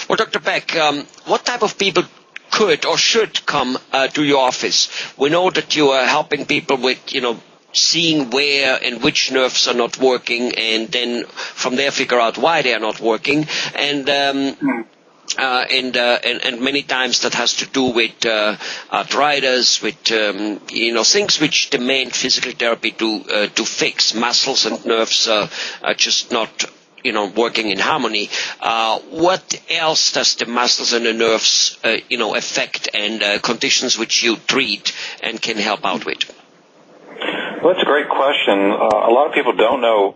Well, Dr. Beck, what type of people could or should come to your office? We know that you are helping people with, seeing where and which nerves are not working, and then from there figure out why they are not working. And many times that has to do with arthritis, with things which demand physical therapy to fix. Muscles and nerves are just not working in harmony. What else does the muscles and the nerves affect, and conditions which you treat and can help out with? Well, that's a great question. A lot of people don't know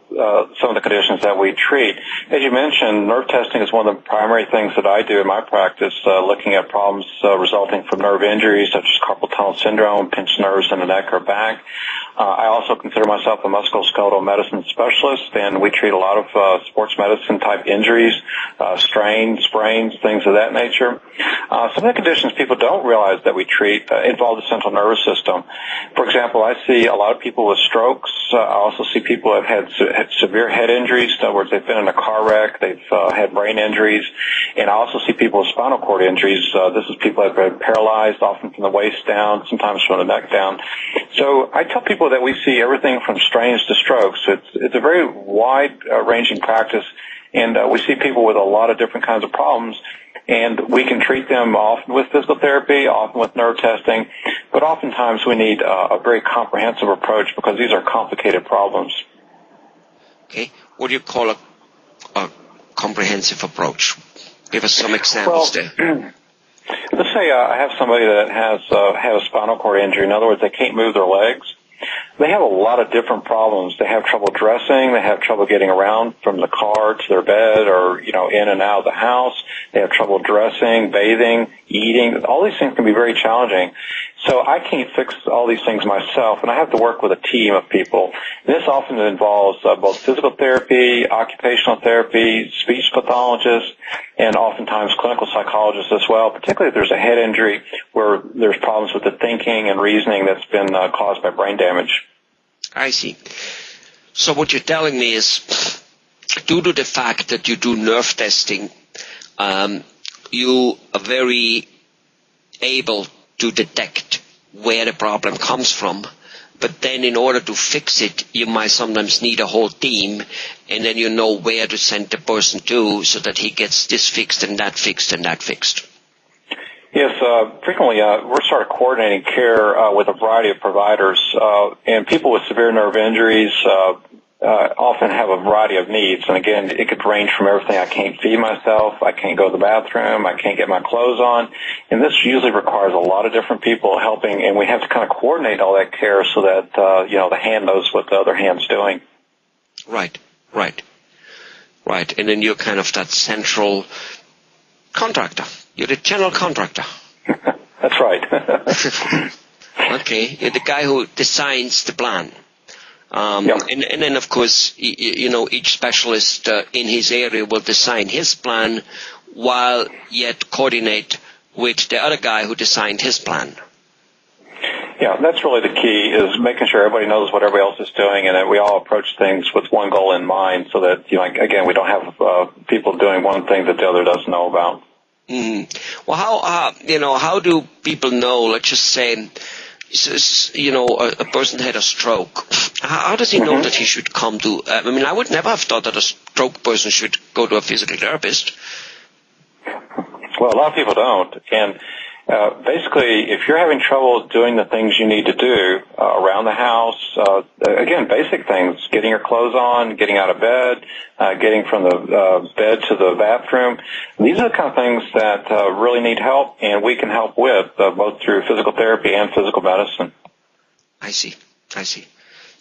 some of the conditions that we treat. As you mentioned, nerve testing is one of the primary things that I do in my practice, looking at problems resulting from nerve injuries such as carpal tunnel syndrome, pinched nerves in the neck or back. I also consider myself a musculoskeletal medicine specialist, and we treat a lot of sports medicine type injuries, strains, sprains, things of that nature. Some of the conditions people don't realize that we treat involve the central nervous system. For example, I see a lot of people with strokes. I also see people who have had severe head injuries. In other words, they've been in a car wreck, they've had brain injuries, and I also see people with spinal cord injuries. This is people that have been paralyzed, often from the waist down, sometimes from the neck down. So I tell people that we see everything from strains to strokes. It's a very wide-ranging practice, and we see people with a lot of different kinds of problems. And we can treat them often with physical therapy, often with nerve testing, but oftentimes we need a very comprehensive approach because these are complicated problems. Okay. What do you call a comprehensive approach? Give us some examples there. Let's say I have somebody that has had a spinal cord injury. In other words, they can't move their legs. They have a lot of different problems. They have trouble dressing. They have trouble getting around from the car to their bed or, in and out of the house. They have trouble dressing, bathing, eating. All these things can be very challenging. So I can't fix all these things myself, and I have to work with a team of people. This often involves both physical therapy, occupational therapy, speech pathologists, and oftentimes clinical psychologists as well, particularly if there's a head injury where there's problems with the thinking and reasoning that's been caused by brain damage. I see. So what you're telling me is, due to the fact that you do nerve testing, you are very able to detect where the problem comes from, but then in order to fix it, you might sometimes need a whole team, and then you know where to send the person to so that he gets this fixed and that fixed and that fixed. Yes, frequently we're sort of coordinating care with a variety of providers, and people with severe nerve injuries often have a variety of needs. And again, it could range from everything: I can't feed myself, I can't go to the bathroom, I can't get my clothes on. And this usually requires a lot of different people helping, and we have to kind of coordinate all that care so that, the hand knows what the other hand's doing. Right. And then you're kind of that central contractor. You're the general contractor. That's right. Okay. You're the guy who designs the plan. Yep. And then, of course, each specialist in his area will design his plan while yet coordinate with the other guy who designed his plan. Yeah, that's really the key, is making sure everybody knows what everybody else is doing and that we all approach things with one goal in mind so that, again, we don't have people doing one thing that the other doesn't know about. Mm-hmm. Well, how do people know, let's just say, a person had a stroke. How does he know that he should come to, I would never have thought that a stroke person should go to a physical therapist. Well, a lot of people don't. And basically, if you're having trouble doing the things you need to do around the house, again, basic things, getting your clothes on, getting out of bed, getting from the bed to the bathroom, these are the kind of things that really need help, and we can help with, both through physical therapy and physical medicine. I see.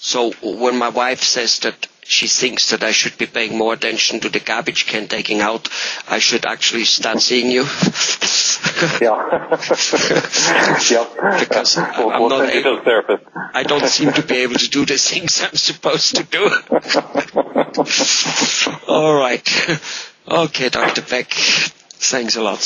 So when my wife says that she thinks that I should be paying more attention to the garbage can taking out, I should actually start seeing you. Yeah. Because we'll send you to the therapist. I don't seem to be able to do the things I'm supposed to do. All right. Okay, Dr. Beck. Thanks a lot.